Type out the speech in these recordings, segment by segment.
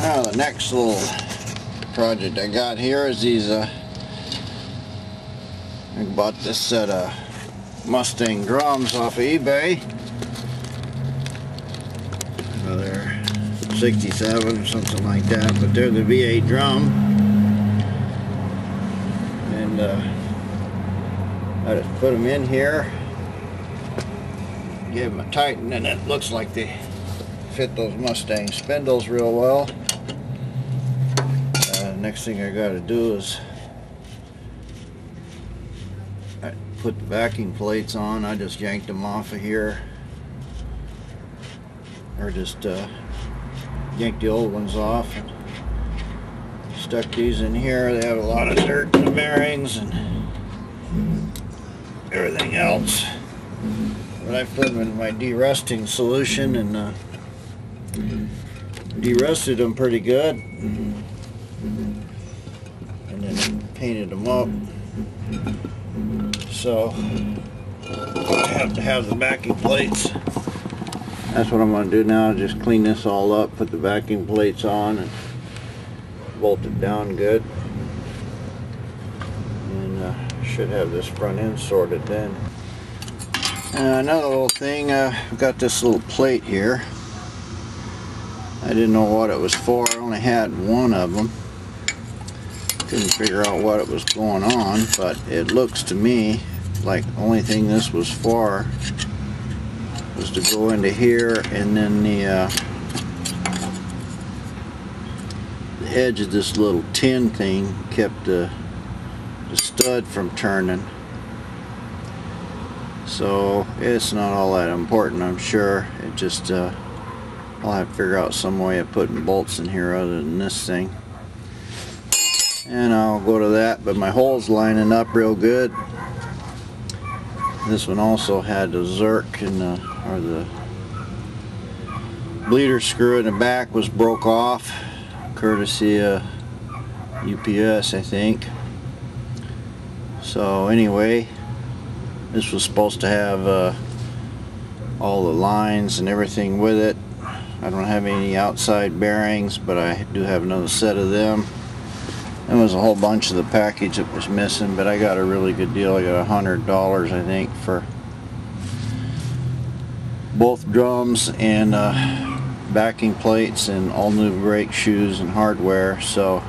Now the next little project I got here is these I bought this set of Mustang drums off of eBay. They're 67 or something like that, but they're the V8 drum, and I just put them in here, give them a tighten, and it looks like they fit those Mustang spindles real well. Next thing I got to do is put the backing plates on. I just yanked them off of here, or just yanked the old ones off and stuck these in here. They have a lot of dirt in the bearings and everything else, but I put them in my de-rusting solution and de-rusted them pretty good, and then painted them up. So I have to have the backing plates. That's what I'm going to do now, just clean this all up, put the backing plates on and bolt it down good, and should have this front end sorted then. Another little thing, I've got this little plate here. I didn't know what it was for. I only had one of them. Couldn't figure out what it was going on, but it looks to me like the only thing this was for was to go into here, and then the edge of this little tin thing kept the stud from turning. So it's not all that important, I'm sure. It just I'll have to figure out some way of putting bolts in here other than this thing, and I'll go to that. But my hole's lining up real good. This one also had the zerk in the, or the bleeder screw in the back was broke off, courtesy of UPS, I think. So anyway, this was supposed to have all the lines and everything with it. I don't have any outside bearings, but I do have another set of them. There was a whole bunch of the package that was missing, but I got a really good deal. I got $100, I think, for both drums and backing plates and all new brake shoes and hardware. So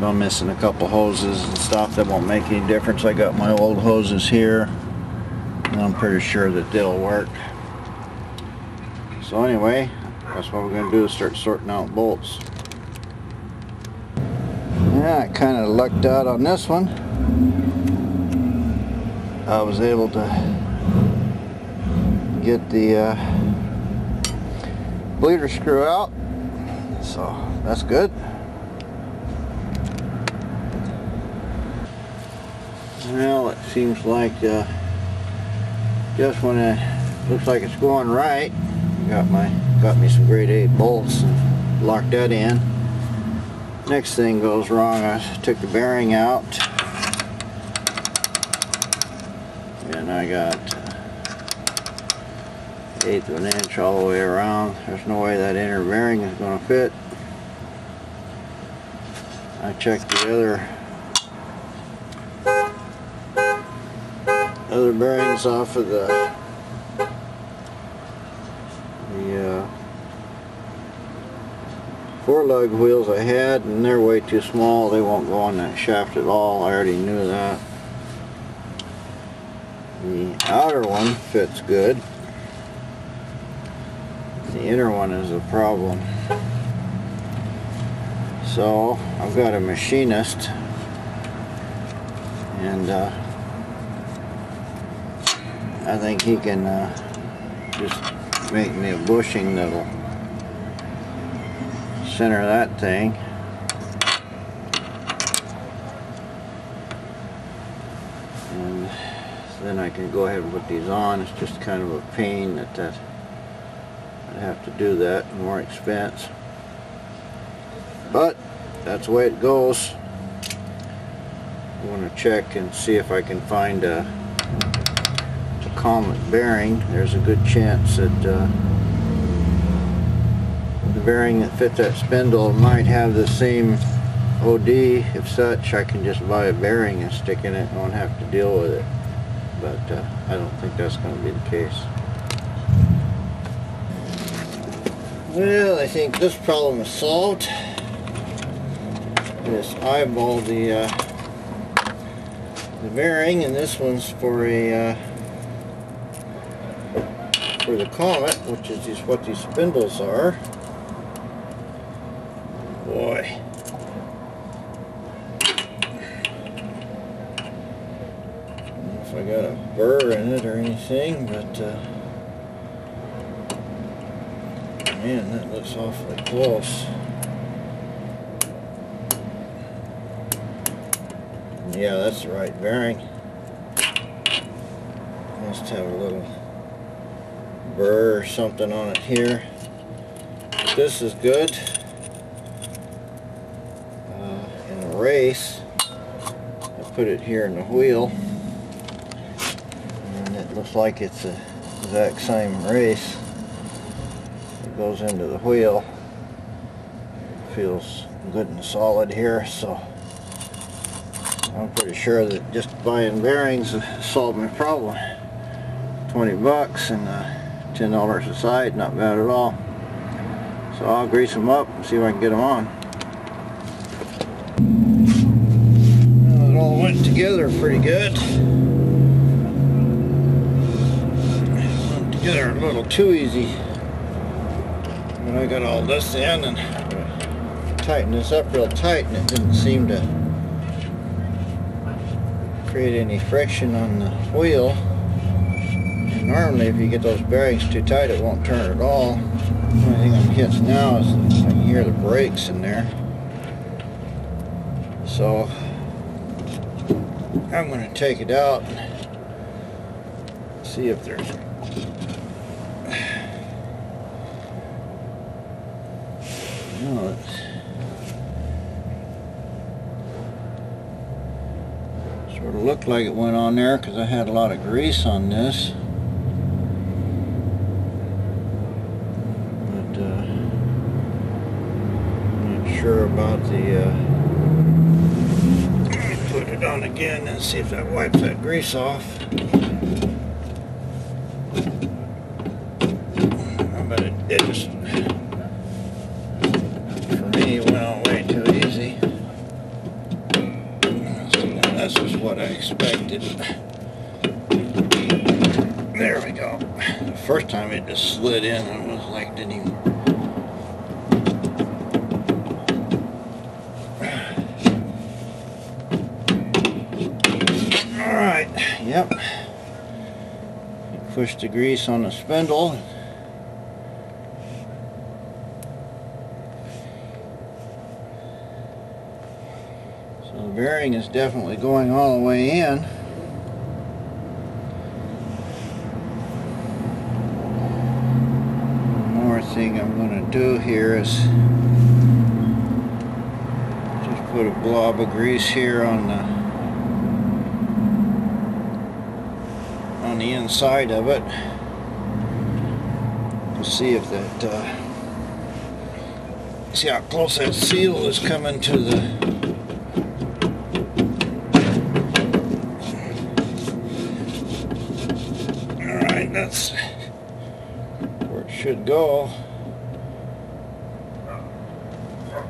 I'm missing a couple hoses and stuff. That won't make any difference. I got my old hoses here, and I'm pretty sure that they'll work. So anyway, that's what we're going to do, is start sorting out bolts. Yeah, I kind of lucked out on this one. I was able to get the bleeder screw out, so that's good. Well, it seems like just when it looks like it's going right, got me some grade 8 bolts and locked that in. Next thing goes wrong, I took the bearing out, and I got 1/8 of an inch all the way around. There's no way that inner bearing is going to fit. I checked the other bearings off of the four lug wheels I had, and they're way too small. They won't go on that shaft at all. I already knew that. The outer one fits good. The inner one is a problem. So I've got a machinist, and I think he can just make me a bushing that'll center that thing. And then I can go ahead and put these on. It's just kind of a pain that I'd have to do that, more expense. But that's the way it goes. I want to check and see if I can find a comet bearing. There's a good chance that the bearing that fit that spindle might have the same OD. If such, I can just buy a bearing and stick in it and won't have to deal with it. But I don't think that's going to be the case. Well, I think this problem is solved. Just eyeball the bearing, and this one's for a for the Comet, which is what these spindles are. Boy. I don't know if I got a burr in it or anything, but man, that looks awfully close. Yeah, that's the right bearing. Must have a little burr or something on it here. But this is good. In a race, I put it here in the wheel, and it looks like it's the exact same race. It goes into the wheel. Feels good and solid here, so I'm pretty sure that just buying bearings solved my problem. 20 bucks and $10 a side, not bad at all. So I'll grease them up and see if I can get them on. Well, it all went together pretty good. It went together a little too easy. But I got all this in and tightened this up real tight, and it didn't seem to create any friction on the wheel. And normally if you get those bearings too tight, it won't turn at all. The only thing I'm hitting now is I can hear the brakes in there. So I'm going to take it out and see if there's no, sort of looked like it went on there because I had a lot of grease on this. But I'm not sure about the let me put it on again and see if that wipes that grease off. I bet it just, for me, went on way too easy. This is what I expected. There we go. The first time it just slid in, and it was like didn't even. All right. Yep. Push the grease on the spindle. The bearing is definitely going all the way in. One more thing I'm going to do here is just put a blob of grease here on the inside of it to see if that see how close that seal is coming to the that's where it should go.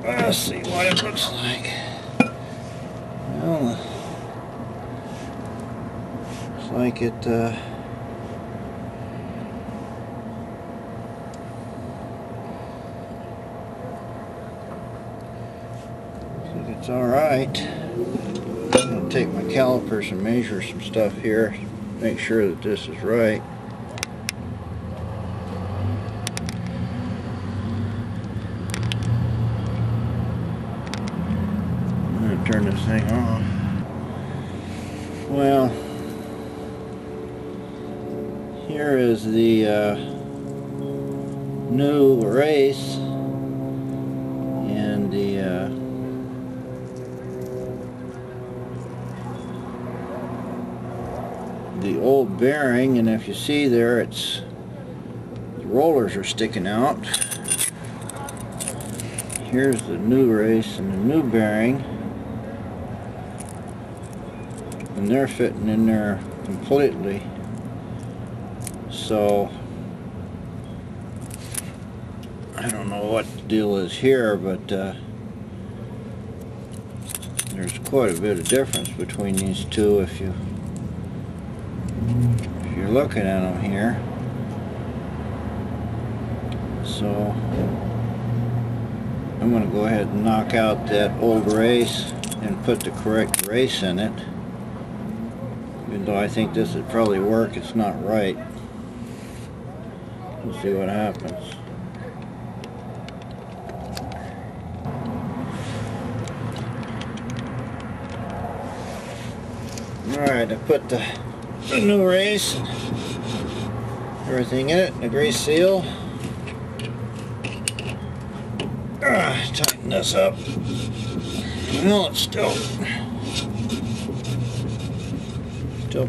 Let's see what it looks like. Well, looks like it I think it's alright. I'm going to take my calipers and measure some stuff here, make sure that this is right. Turn this thing on. Well, here is the new race and the old bearing, and if you see there, it's the rollers are sticking out. here's the new race and the new bearing, and they're fitting in there completely. So I don't know what the deal is here, but there's quite a bit of difference between these two if you're looking at them here. So I'm going to go ahead and knock out that old race and put the correct race in it. Even though I think this would probably work, it's not right. We'll see what happens. Alright, I put the new race, everything in it, the grease seal. Tighten this up. Well, it's still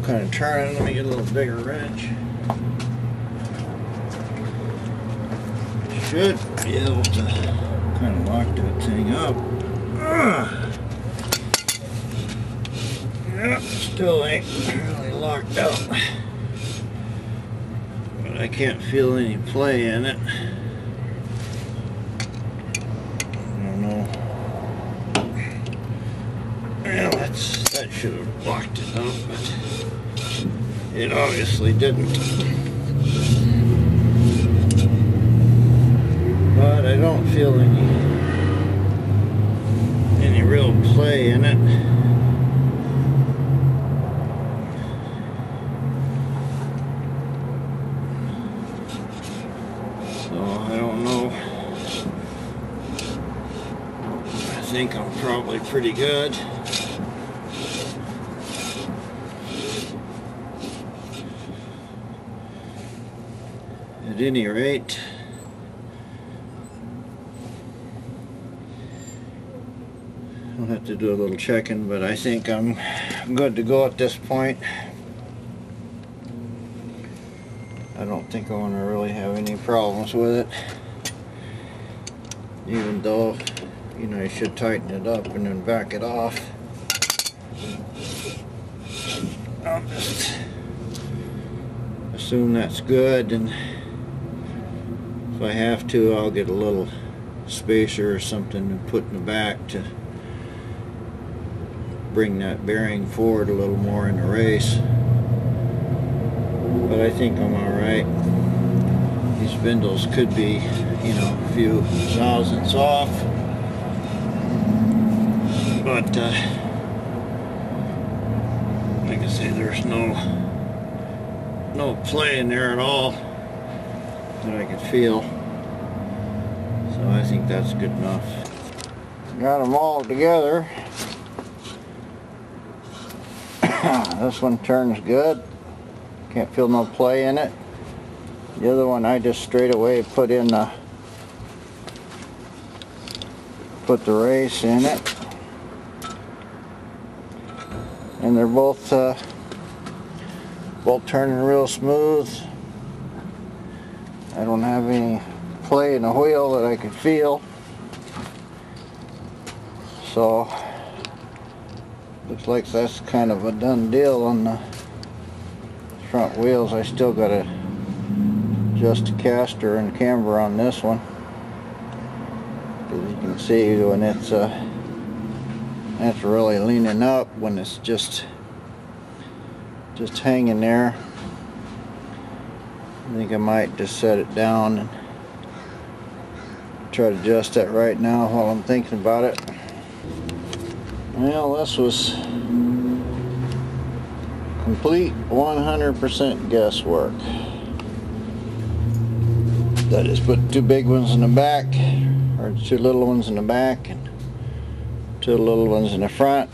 kind of turning. Let me get a little bigger wrench. Should be able to kind of lock that thing up. Yep, still ain't really locked up, but I can't feel any play in it. I don't know. Well, that should have locked it up, but it obviously didn't. But I don't feel any real play in it. I don't know. I think I'm probably pretty good. At any rate, I'll have to do a little checking, but I think I'm good to go at this point. I don't think I'm going to really have any problems with it, even though, you know, you should tighten it up and then back it off. I'll just assume that's good, and if I have to, I'll get a little spacer or something and put in the back to bring that bearing forward a little more in the race. But I think I'm alright. These spindles could be, you know, a few thousandths off. But, like I say, there's no play in there at all that I could feel. So I think that's good enough. Got them all together. This one turns good. Can't feel no play in it. The other one I just straight away put the race in it, and they're both turning real smooth. I don't have any play in the wheel that I could feel, so looks like that's kind of a done deal on the front wheels. I still got to adjust the caster and camber on this one, because you can see when it's really leaning up, when it's just hanging there. I think I might just set it down and try to adjust that right now while I'm thinking about it. Well, this was complete 100% guesswork. I just put two big ones in the back, or two little ones in the back, and two little ones in the front.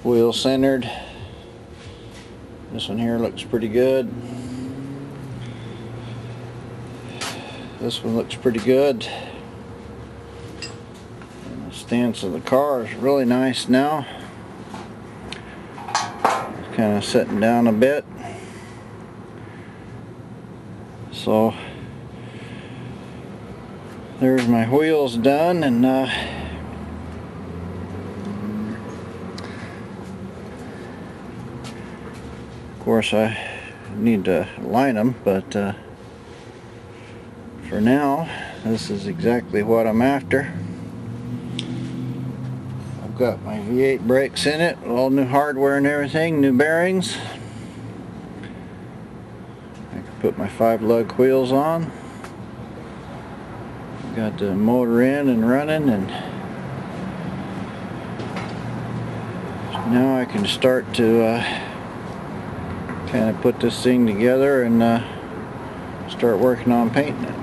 Wheel centered. This one here looks pretty good. This one looks pretty good. And the stance of the car is really nice now. It's kind of sitting down a bit. So I there's my wheels done, and of course I need to line them, but for now this is exactly what I'm after. I've got my V8 brakes in it, all new hardware and everything, new bearings. I can put my 5-lug wheels on. Got the motor in and running, and now I can start to kind of put this thing together and start working on painting it.